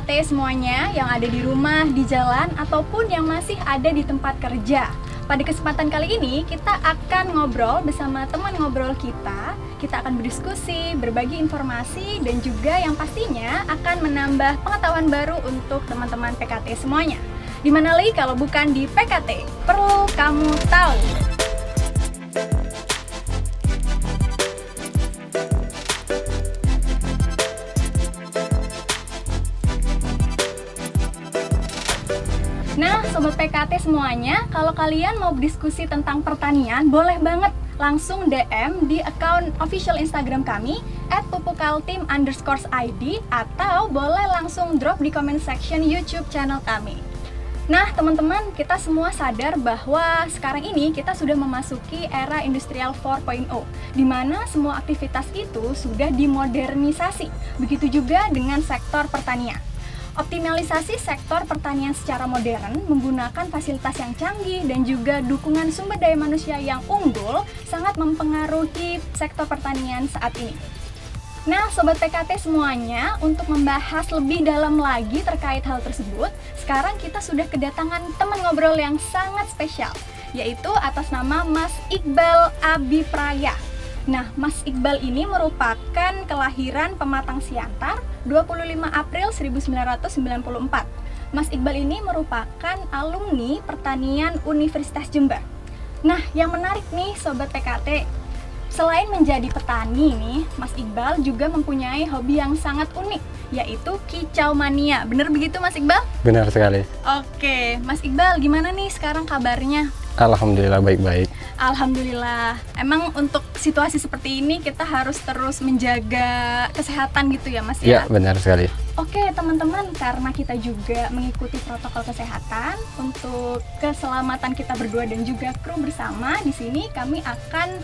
PKT semuanya yang ada di rumah, di jalan, ataupun yang masih ada di tempat kerja. Pada kesempatan kali ini, kita akan ngobrol bersama teman ngobrol kita. Kita akan berdiskusi, berbagi informasi, dan juga yang pastinya akan menambah pengetahuan baru untuk teman-teman PKT semuanya. Dimana lagi kalau bukan di PKT, perlu kamu tahu. Nah, Sobat PKT semuanya, kalau kalian mau berdiskusi tentang pertanian, boleh banget langsung DM di akun official Instagram kami @pupukaltim_id atau boleh langsung drop di comment section YouTube channel kami. Nah, teman-teman, kita semua sadar bahwa sekarang ini kita sudah memasuki era industrial 4.0, di mana semua aktivitas itu sudah dimodernisasi. Begitu juga dengan sektor pertanian. Optimalisasi sektor pertanian secara modern menggunakan fasilitas yang canggih dan juga dukungan sumber daya manusia yang unggul sangat mempengaruhi sektor pertanian saat ini. Nah, Sobat PKT semuanya, untuk membahas lebih dalam lagi terkait hal tersebut, sekarang kita sudah kedatangan teman ngobrol yang sangat spesial, yaitu atas nama Mas Iqbal Abipraya. Nah, Mas Iqbal ini merupakan kelahiran Pematang Siantar 25 April 1994. Mas Iqbal ini merupakan alumni pertanian Universitas Jember. Nah, yang menarik nih Sobat PKT, selain menjadi petani nih, Mas Iqbal juga mempunyai hobi yang sangat unik, yaitu kicau mania. Bener begitu Mas Iqbal? Benar sekali. Oke, Mas Iqbal gimana nih sekarang kabarnya? Alhamdulillah baik-baik. Alhamdulillah. Emang untuk situasi seperti ini kita harus terus menjaga kesehatan gitu ya Mas ya? Iya, benar sekali. Oke teman-teman, karena kita juga mengikuti protokol kesehatan untuk keselamatan kita berdua dan juga kru bersama, di sini kami akan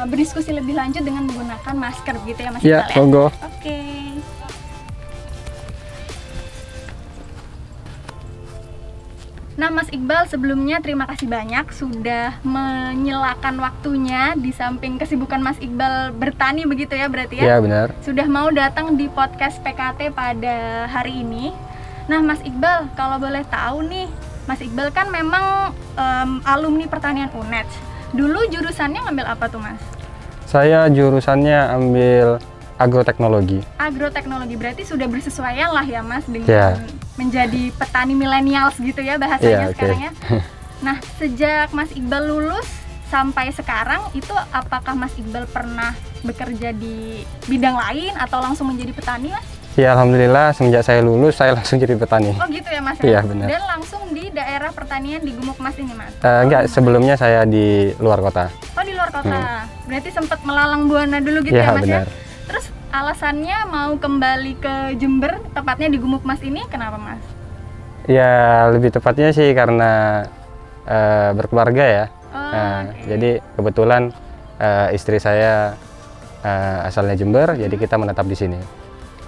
berdiskusi lebih lanjut dengan menggunakan masker gitu ya Mas Iya, Iqbal ya? monggo. Oke. Nah Mas Iqbal, sebelumnya terima kasih banyak sudah menyelakan waktunya di samping kesibukan Mas Iqbal bertani begitu ya berarti ya? Iya, benar. Sudah mau datang di podcast PKT pada hari ini. Nah Mas Iqbal, kalau boleh tahu nih, Mas Iqbal kan memang alumni pertanian UNED. Dulu jurusannya ngambil apa tuh Mas? Saya jurusannya ambil agroteknologi. Agroteknologi, berarti sudah bersesuaian lah ya Mas dengan Ya. menjadi petani milenials gitu ya bahasanya Iya, sekarang oke. ya. Nah, sejak Mas Iqbal lulus sampai sekarang itu apakah Mas Iqbal pernah bekerja di bidang lain atau langsung menjadi petani Mas? Ya, alhamdulillah semenjak saya lulus saya langsung jadi petani. Oh gitu ya Mas? Iya, benar. Dan langsung di daerah pertanian di Gumuk Mas ini Mas? Enggak, sebelumnya saya di luar kota. Oh di luar kota. Berarti sempat melalang buana dulu gitu ya Iya, Mas benar. ya? Terus alasannya mau kembali ke Jember, tepatnya di Gumuk Mas ini kenapa Mas? Ya, lebih tepatnya sih karena berkeluarga ya. Oh, oke. Jadi kebetulan istri saya asalnya Jember, jadi kita menetap di sini.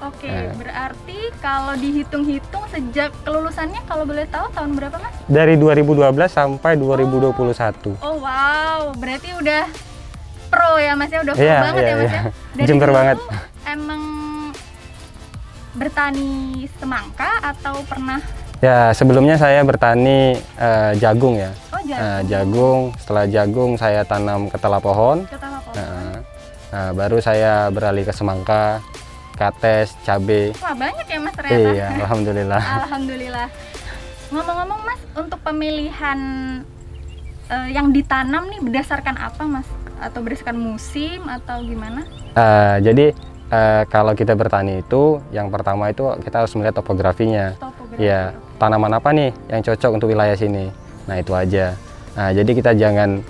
Oke, berarti kalau dihitung-hitung sejak kelulusannya kalau boleh tahu tahun berapa Mas? Dari 2012 sampai 2021. Oh wow, berarti udah pro ya Mas ya, udah pro Iya, banget iya, ya Mas iya. ya. Dari Jember dulu banget. Emang bertani semangka atau pernah? Ya, sebelumnya saya bertani jagung ya. Oh jagung. Jagung, setelah jagung saya tanam ketela pohon. Ketela pohon. Baru saya beralih ke semangka, kates, cabai. Wah banyak ya Mas ternyata. Iya, alhamdulillah. Alhamdulillah. Ngomong-ngomong Mas, untuk pemilihan yang ditanam nih berdasarkan apa Mas? Atau berdasarkan musim atau gimana? Jadi kalau kita bertani itu, yang pertama itu kita harus melihat topografinya. Topografi. Ya, tanaman apa nih yang cocok untuk wilayah sini. Nah, itu aja. Nah, jadi kita jangan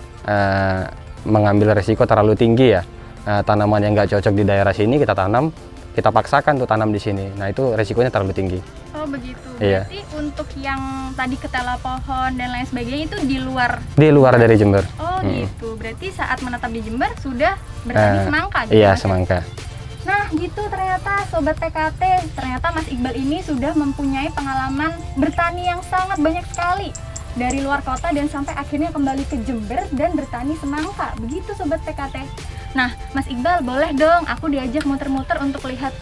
mengambil resiko terlalu tinggi ya. Tanaman yang nggak cocok di daerah sini kita tanam, kita paksakan untuk tanam di sini. Nah, itu resikonya terlalu tinggi. Oh begitu. Iya. Berarti untuk yang tadi ketela pohon dan lain sebagainya itu di luar. Di luar dari Jember. Oh gitu. Berarti saat menetap di Jember sudah bertani semangka gitu. Iya, Mas, ya? semangka. Nah gitu ternyata Sobat PKT, ternyata Mas Iqbal ini sudah mempunyai pengalaman bertani yang sangat banyak sekali. Dari luar kota dan sampai akhirnya kembali ke Jember dan bertani semangka. Begitu Sobat PKT. Nah Mas Iqbal, boleh dong aku diajak muter-muter untuk lihat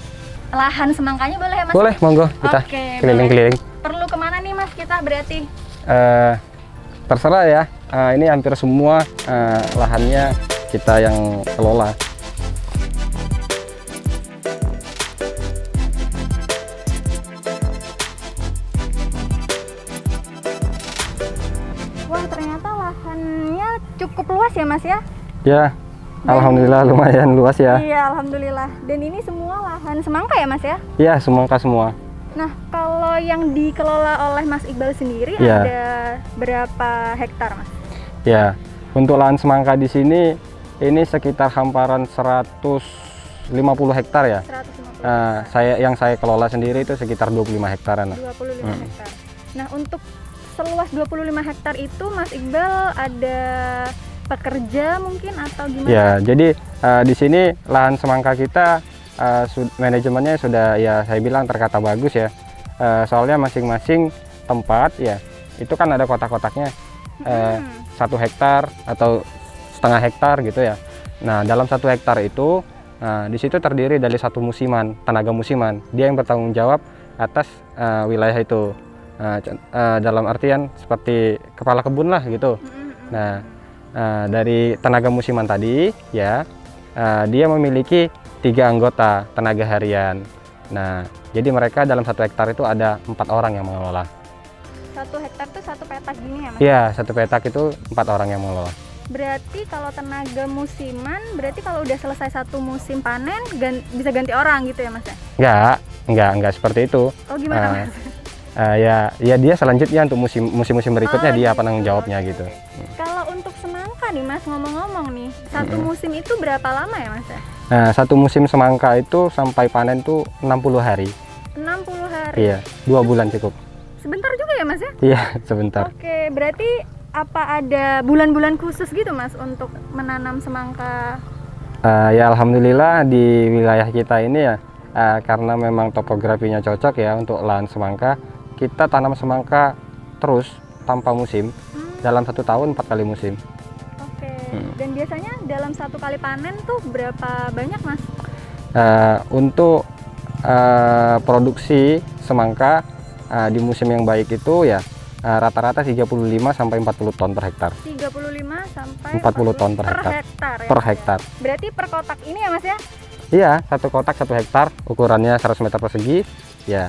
lahan semangkanya boleh ya Mas? Boleh, monggo kita Oke, keliling-keliling. Perlu kemana nih Mas kita berarti? Terserah ya, ini hampir semua lahannya kita yang kelola. Wah, ternyata lahannya cukup luas ya Mas ya? Ya, alhamdulillah lumayan luas ya. Iya, alhamdulillah. Dan ini semua lahan semangka ya Mas ya? Iya, semangka semua. Nah, kalau yang dikelola oleh Mas Iqbal sendiri Ya. ada berapa hektar Mas? Ya, untuk lahan semangka di sini ini sekitar hamparan 150 hektar ya. 150 Yang saya kelola sendiri itu sekitar 25 hektaran. 25 hektar. Nah, untuk seluas 25 hektar itu Mas Iqbal ada pekerja mungkin atau gimana? Ya, jadi di sini lahan semangka kita manajemennya sudah ya saya bilang terkata bagus ya. Soalnya masing-masing tempat ya itu kan ada kotak-kotaknya 1 hektar atau setengah hektar gitu ya. Nah, dalam 1 hektar itu di situ terdiri dari 1 musiman, tenaga musiman. Dia yang bertanggung jawab atas wilayah itu. Dalam artian seperti kepala kebun lah gitu. Nah, dari tenaga musiman tadi ya dia memiliki 3 anggota tenaga harian. Nah, jadi mereka dalam 1 hektar itu ada 4 orang yang mengelola. 1 hektar itu 1 petak gini ya Mas? Iya, 1 petak itu 4 orang yang mengelola. Berarti kalau tenaga musiman, berarti kalau udah selesai 1 musim panen bisa ganti orang gitu ya Mas ya? Enggak seperti itu. Oh, gimana Mas? Ya dia selanjutnya untuk musim-musim berikutnya dia penanggung jawabnya gitu. Kalau untuk semangka nih Mas, ngomong-ngomong nih, 1 musim itu berapa lama ya Mas? Nah, 1 musim semangka itu sampai panen tuh 60 hari. 60 hari? Iya, 2 bulan cukup. Sebentar juga ya Mas ya? Iya, sebentar. Oke, berarti apa ada bulan-bulan khusus gitu Mas untuk menanam semangka? Ya alhamdulillah di wilayah kita ini ya, karena memang topografinya cocok ya untuk lahan semangka, kita tanam semangka terus tanpa musim. Dalam 1 tahun 4 kali musim. Oke. Dan biasanya dalam 1 kali panen tuh berapa banyak Mas? Untuk produksi semangka di musim yang baik itu ya rata-rata 35 sampai 40 ton per hektar. 35 sampai 40 ton per hektar. Ya, per hektar. Berarti per kotak ini ya Mas ya? Iya, 1 kotak 1 hektar, ukurannya 100 meter persegi, ya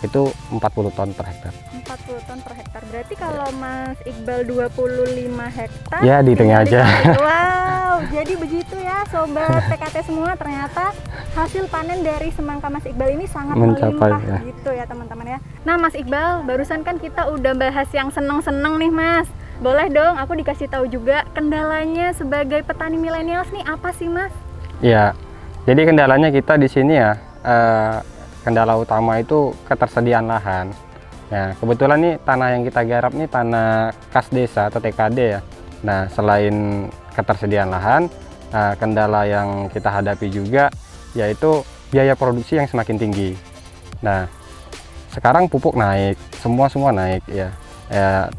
itu 40 ton per hektar. 40 ton per hektar. Berarti kalau Mas Iqbal 25 hektar. Ya, dihitung aja. Wow, jadi begitu ya Sobat PKT semua, ternyata hasil panen dari semangka Mas Iqbal ini sangat melimpah ya. Gitu ya teman-teman ya. Nah Mas Iqbal, barusan kan kita udah bahas yang seneng-seneng nih Mas. Boleh dong aku dikasih tahu juga kendalanya sebagai petani milenials nih apa sih Mas? Ya, jadi kendalanya kita di sini ya, kendala utama itu ketersediaan lahan. Nah, kebetulan nih tanah yang kita garap nih tanah kas desa atau TKD ya. Nah, selain ketersediaan lahan, kendala yang kita hadapi juga yaitu biaya produksi yang semakin tinggi. Nah, sekarang pupuk naik, semua naik ya.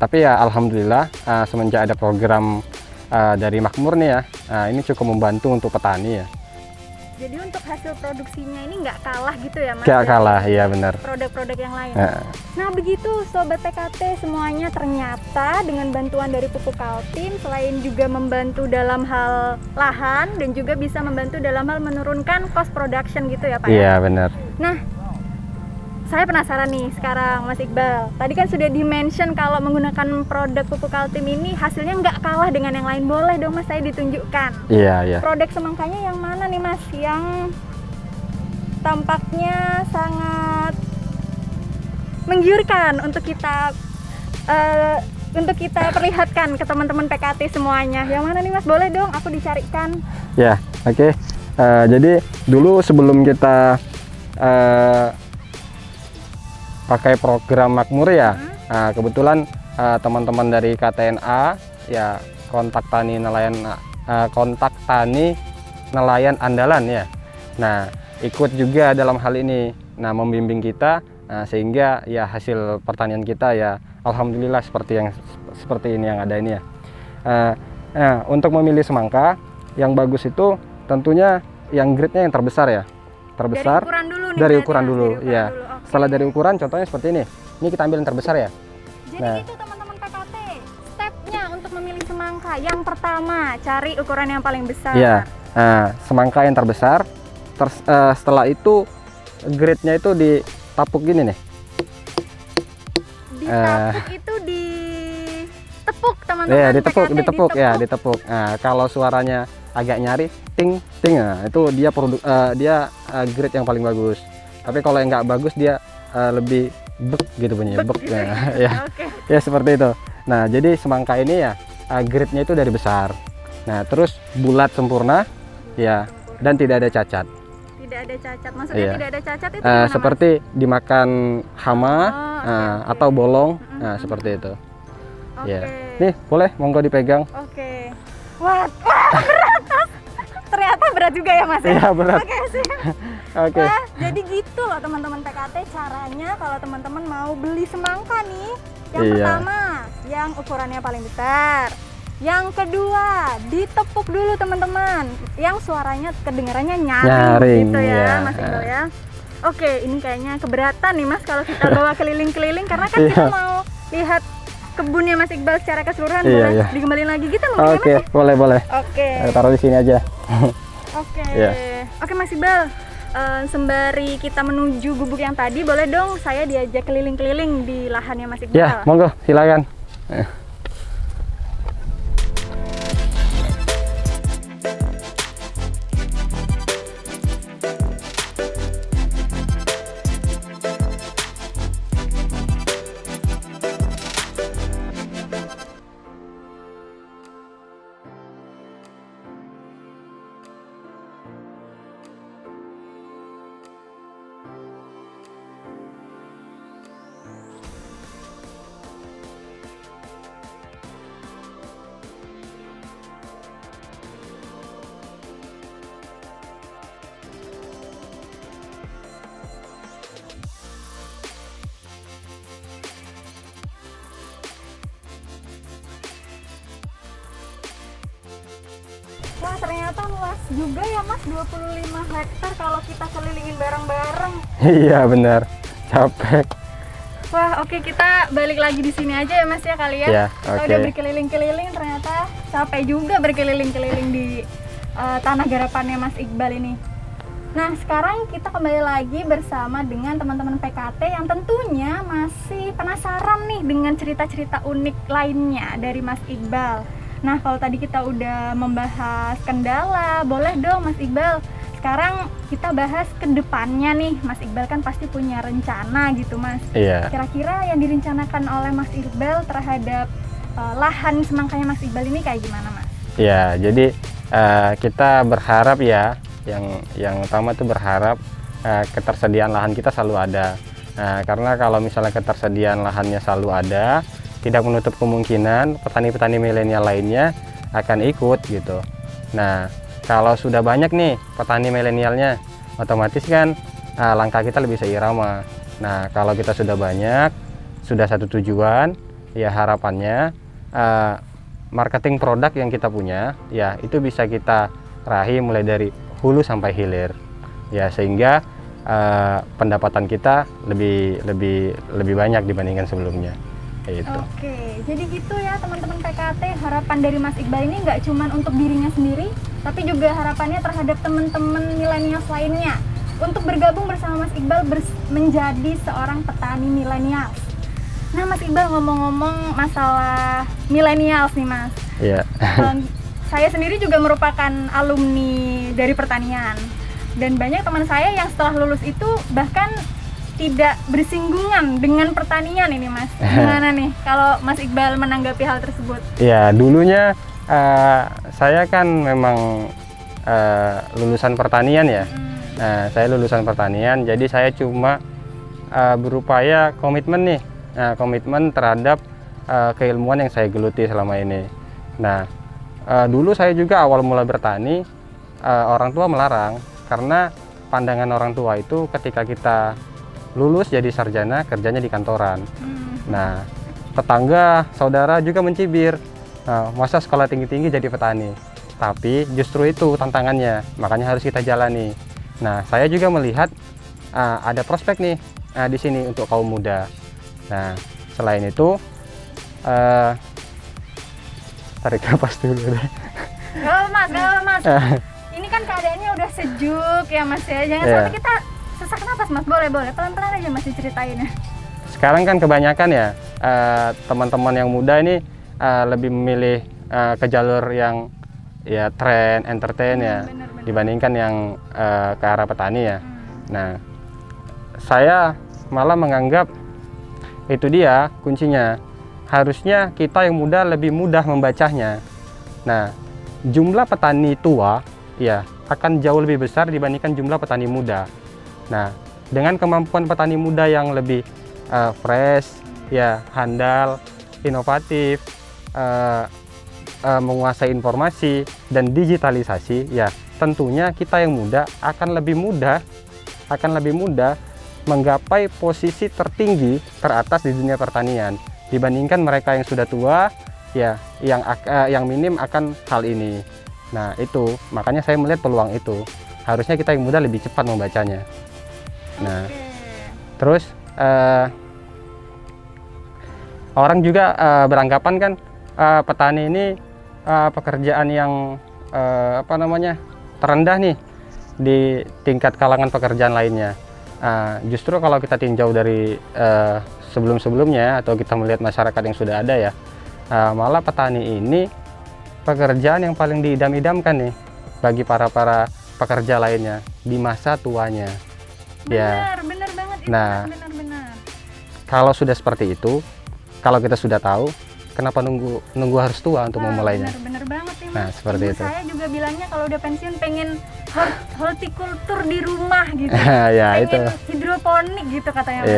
Tapi ya alhamdulillah semenjak ada program dari Makmur nih ya, ini cukup membantu untuk petani ya. Jadi untuk hasil produksinya ini nggak kalah gitu ya Mas? Nggak kalah, iya benar. Produk-produk yang lain. Nah begitu Sobat PKT semuanya, ternyata dengan bantuan dari Pupuk Kaltim, selain juga membantu dalam hal lahan dan juga bisa membantu dalam hal menurunkan cost production gitu ya Pak? Iya benar. Nah, saya penasaran nih sekarang Mas Iqbal. Tadi kan sudah di-mention kalau menggunakan produk Pupuk Kaltim ini hasilnya nggak kalah dengan yang lain. Boleh dong Mas saya ditunjukkan? Iya. Produk semangkanya yang mana nih Mas? Yang tampaknya sangat menggiurkan untuk kita perlihatkan ke teman-teman PKT semuanya. Yang mana nih Mas? Boleh dong aku dicarikan? Ya, oke. Jadi dulu sebelum kita pakai program Makmur ya, kebetulan teman-teman dari KTNA ya kontak tani nelayan andalan ya. Nah, ikut juga dalam hal ini, nah membimbing kita sehingga ya hasil pertanian kita ya alhamdulillah seperti ini yang ada ini ya. Nah, untuk memilih semangka yang bagus itu tentunya yang grade-nya yang terbesar ya. terbesar. Dari ukuran dulu nih. Dari berarti, ukuran Mas, dulu, dari ukuran ya. dulu. Oke. Setelah dari ukuran, contohnya seperti ini. Ini kita ambil yang terbesar ya. Jadi Nah. itu teman-teman PKT, stepnya untuk memilih semangka. Yang pertama, cari ukuran yang paling besar. Iya. Nah, semangka yang terbesar. Setelah itu grade-nya itu ditapuk gini nih. Ditapuk itu ditepuk teman-teman. Iya, ditepuk, PKT, ditepuk ya, ditepuk. Nah, kalau suaranya agak nyari, ting, ting, nah, itu dia grade yang paling bagus. Tapi kalau yang nggak bagus dia lebih bek gitu bunyinya, bek. gitu Nah, ya, Oke. ya seperti itu. Nah, jadi semangka ini ya grade-nya itu dari besar. Nah, terus bulat sempurna, ya, dan tidak ada cacat. Tidak ada cacat. Maksudnya Iya. tidak ada cacat itu gimana, Mas? Seperti dimakan hama oke. atau bolong, Mm-mm. seperti itu. Oke. Ya. Nih, boleh monggo dipegang. Oke. Wah, berat, Mas. Ternyata berat juga ya, Mas. Iya, berat. Oke, sih. Oke. Wah, jadi gitu loh teman-teman PKT caranya kalau teman-teman mau beli semangka nih. Yang Iya. pertama, yang ukurannya paling besar. Yang kedua, ditepuk dulu teman-teman. Yang suaranya kedengarannya nyaring gitu ya, iya. Mas Iqbal ya. Oke, ini kayaknya keberatan nih Mas kalau kita bawa keliling-keliling karena kan kita Iya. mau lihat kebunnya Mas Iqbal secara keseluruhan. Iya, Boleh iya. dikembaliin lagi gitu mungkin ya, Mas? Oke, boleh, boleh. Oke. Taruh di sini aja. Oke. Iya. Oke Mas Iqbal, sembari kita menuju gubuk yang tadi, boleh dong saya diajak keliling-keliling di lahannya Mas Iqbal? Ya, monggo, silakan. Wah ternyata luas juga ya Mas, 25 hektar kalau kita kelilingin bareng-bareng. Iya, benar. Capek. Wah oke, kita balik lagi di sini aja ya Mas ya kali ya. Ya, Kita oke. udah berkeliling-keliling, ternyata capek juga berkeliling-keliling di tanah garapannya Mas Iqbal ini. Nah sekarang kita kembali lagi bersama dengan teman-teman PKT yang tentunya masih penasaran nih dengan cerita-cerita unik lainnya dari Mas Iqbal. Nah kalau tadi kita udah membahas kendala, boleh dong Mas Iqbal sekarang kita bahas ke depannya nih. Mas Iqbal kan pasti punya rencana gitu Mas. Iya. Kira-kira yang direncanakan oleh Mas Iqbal terhadap lahan semangkanya Mas Iqbal ini kayak gimana Mas? Ya, jadi kita berharap ya, yang utama tuh berharap ketersediaan lahan kita selalu ada. Karena kalau misalnya ketersediaan lahannya selalu ada, tidak menutup kemungkinan petani-petani milenial lainnya akan ikut gitu. Nah, kalau sudah banyak nih petani milenialnya, otomatis kan langkah kita lebih seirama. Nah, kalau kita sudah banyak, sudah satu tujuan, ya harapannya marketing produk yang kita punya, ya itu bisa kita raih mulai dari hulu sampai hilir, ya sehingga pendapatan kita lebih banyak dibandingkan sebelumnya. Itu. Oke, jadi gitu ya teman-teman PKT, harapan dari Mas Iqbal ini nggak cuma untuk dirinya sendiri, tapi juga harapannya terhadap teman-teman milenial lainnya untuk bergabung bersama Mas Iqbal menjadi seorang petani milenial. Nah Mas Iqbal, ngomong-ngomong masalah milenial nih Mas, Iya. saya sendiri juga merupakan alumni dari pertanian dan banyak teman saya yang setelah lulus itu bahkan tidak bersinggungan dengan pertanian ini Mas. Gimana nih kalau Mas Iqbal menanggapi hal tersebut? Ya, dulunya saya kan memang lulusan pertanian ya. Nah, saya lulusan pertanian, jadi saya cuma berupaya komitmen nih, komitmen terhadap keilmuan yang saya geluti selama ini. Nah, dulu saya juga awal mula bertani, orang tua melarang karena pandangan orang tua itu ketika kita lulus jadi sarjana kerjanya di kantoran. Nah, tetangga, saudara juga mencibir, masa sekolah tinggi-tinggi jadi petani. Tapi justru itu tantangannya, makanya harus kita jalani. Nah, saya juga melihat ada prospek nih di sini untuk kaum muda. Nah, selain itu, tarik nafas dulu deh. Gak apa mas, gak apa mas. Ini kan keadaannya udah sejuk ya mas ya. Jangan sampai kita sesak nafas mas. Boleh, pelan-pelan aja mas diceritainnya. Sekarang kan kebanyakan ya teman-teman yang muda ini lebih memilih ke jalur yang ya tren, entertain ya, bener. dibandingkan yang ke arah petani ya. Nah, saya malah menganggap itu dia kuncinya. Harusnya kita yang muda lebih mudah membacanya. Nah, jumlah petani tua ya akan jauh lebih besar dibandingkan jumlah petani muda. Nah, dengan kemampuan petani muda yang lebih fresh, ya handal, inovatif, menguasai informasi dan digitalisasi, ya tentunya kita yang muda akan lebih mudah menggapai posisi tertinggi teratas di dunia pertanian dibandingkan mereka yang sudah tua, ya yang minim akan hal ini. Nah, itu makanya saya melihat peluang itu. Harusnya kita yang muda lebih cepat membacanya. Nah, terus orang juga beranggapan kan petani ini pekerjaan yang terendah nih di tingkat kalangan pekerjaan lainnya. Justru kalau kita tinjau dari sebelum-sebelumnya atau kita melihat masyarakat yang sudah ada ya, malah petani ini pekerjaan yang paling diidam-idamkan nih bagi para pekerja lainnya di masa tuanya. Benar banget. Nah, benar. kalau sudah seperti itu, kalau kita sudah tahu, kenapa nunggu harus tua untuk memulainya? Benar banget ya mas. Nah, seperti itu. Saya juga bilangnya kalau udah pensiun pengen hortikultur di rumah gitu. Ya, pengen itu hidroponik gitu katanya mas.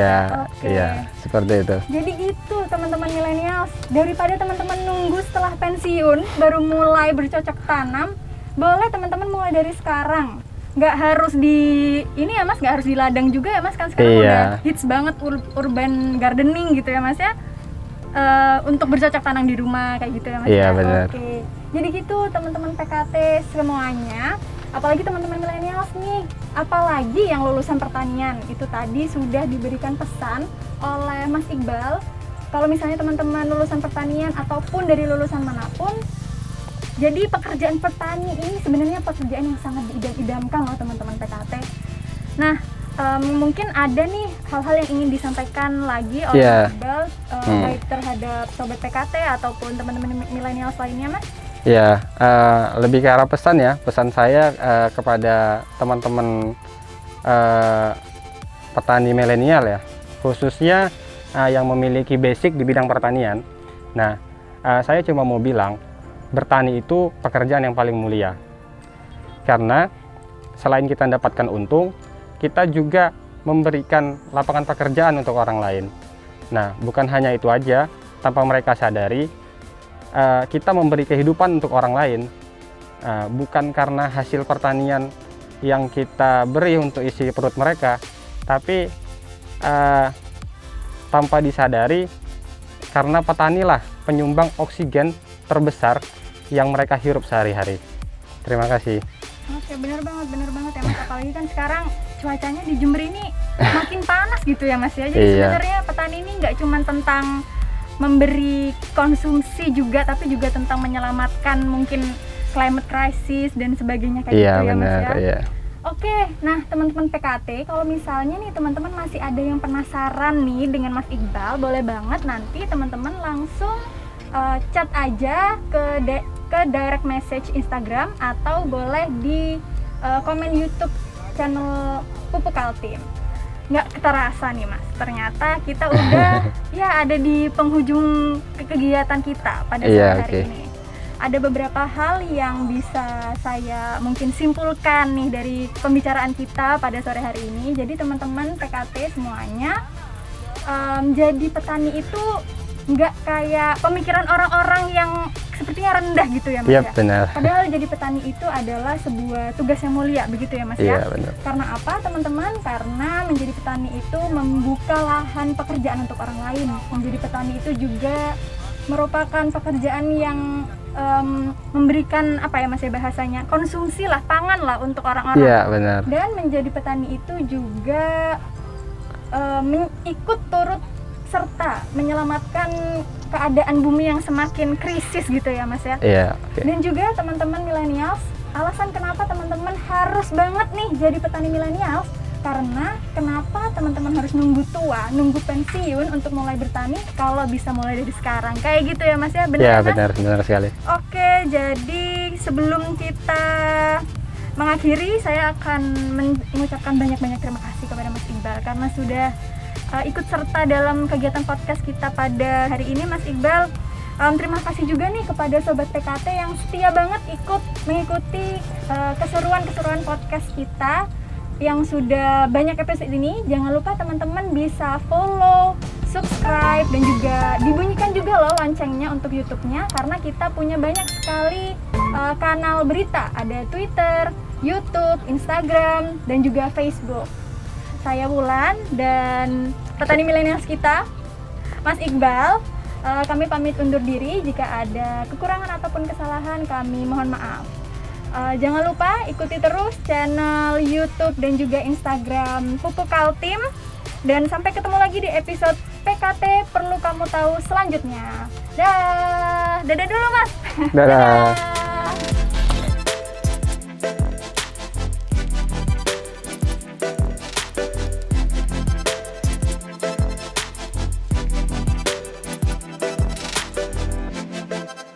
Iya, seperti itu. Jadi gitu teman-teman milenials, daripada teman-teman nunggu setelah pensiun baru mulai bercocok tanam, boleh teman-teman mulai dari sekarang. Nggak harus di ini ya mas, nggak harus di ladang juga ya mas, kan sekarang udah hits banget urban gardening gitu ya mas ya. Untuk bercocok tanam di rumah kayak gitu ya mas. Iya, benar. Oke. Jadi gitu teman-teman PKT semuanya, apalagi teman-teman milenials nih, apalagi yang lulusan pertanian, itu tadi sudah diberikan pesan oleh Mas Iqbal. Kalau misalnya teman-teman lulusan pertanian ataupun dari lulusan manapun, jadi pekerjaan petani ini sebenarnya pekerjaan yang sangat diidam-idamkan loh teman-teman PKT. Nah, mungkin ada nih hal-hal yang ingin disampaikan lagi oleh Mas Iqbal baik terhadap sobat PKT ataupun teman-teman milenials lainnya mas? Ya, lebih ke arah pesan ya. Pesan saya kepada teman-teman petani milenial ya, khususnya yang memiliki basic di bidang pertanian. Nah, saya cuma mau bilang, bertani itu pekerjaan yang paling mulia. Karena selain kita mendapatkan untung, kita juga memberikan lapangan pekerjaan untuk orang lain. Nah, bukan hanya itu aja, tanpa mereka sadari, kita memberi kehidupan untuk orang lain. Bukan karena hasil pertanian yang kita beri untuk isi perut mereka, tapi tanpa disadari, karena petanilah penyumbang oksigen terbesar yang mereka hirup sehari-hari. Terima kasih. Oke, benar banget ya mas. Apalagi kan sekarang cuacanya di Jember ini makin panas gitu ya mas ya. Jadi sebenarnya petani ini nggak cuma tentang memberi konsumsi juga, tapi juga tentang menyelamatkan mungkin climate crisis dan sebagainya kayak gitu ya mas ya. Iya. Oke, nah teman-teman PKT, kalau misalnya nih teman-teman masih ada yang penasaran nih dengan Mas Iqbal, boleh banget nanti teman-teman langsung chat aja ke direct message Instagram atau boleh di komen YouTube channel Pupuk Kaltim. Nggak terasa nih mas, ternyata kita udah ya ada di penghujung kegiatan kita pada sore hari ini. Ada beberapa hal yang bisa saya mungkin simpulkan nih dari pembicaraan kita pada sore hari ini. Jadi teman-teman PKT semuanya, jadi petani itu nggak kayak pemikiran orang-orang yang sepertinya rendah gitu ya mas ya. Benar. Padahal jadi petani itu adalah sebuah tugas yang mulia begitu ya mas ya. Benar. Karena apa teman-teman? Karena menjadi petani itu membuka lahan pekerjaan untuk orang lain. Menjadi petani itu juga merupakan pekerjaan yang memberikan apa ya Mas ya bahasanya, konsumsi lah, pangan lah untuk orang-orang. Iya, benar. Dan menjadi petani itu juga ikut turut serta menyelamatkan keadaan bumi yang semakin krisis gitu ya Mas ya. Iya, oke. Dan juga teman-teman millennials, alasan kenapa teman-teman harus banget nih jadi petani millennials, karena kenapa teman-teman harus nunggu tua, nunggu pensiun untuk mulai bertani kalau bisa mulai dari sekarang. Kayak gitu ya Mas ya, benar Iya, Mas? benar sekali. Oke, jadi sebelum kita mengakhiri, saya akan mengucapkan banyak-banyak terima kasih kepada Mas Iqbal karena sudah ikut serta dalam kegiatan podcast kita pada hari ini. Mas Iqbal, terima kasih juga nih kepada Sobat PKT yang setia banget ikut mengikuti keseruan-keseruan podcast kita yang sudah banyak episode ini. Jangan lupa teman-teman bisa follow, subscribe, dan juga dibunyikan juga loh loncengnya untuk YouTube-nya, karena kita punya banyak sekali kanal berita. Ada Twitter, YouTube, Instagram, dan juga Facebook. Saya Wulan dan petani milenials kita, Mas Iqbal, kami pamit undur diri. Jika ada kekurangan ataupun kesalahan, kami mohon maaf. Jangan lupa ikuti terus channel YouTube dan juga Instagram Pupuk Kaltim. Dan sampai ketemu lagi di episode PKT Perlu Kamu Tahu selanjutnya. Dadah dulu Mas. Dadah. Dadah.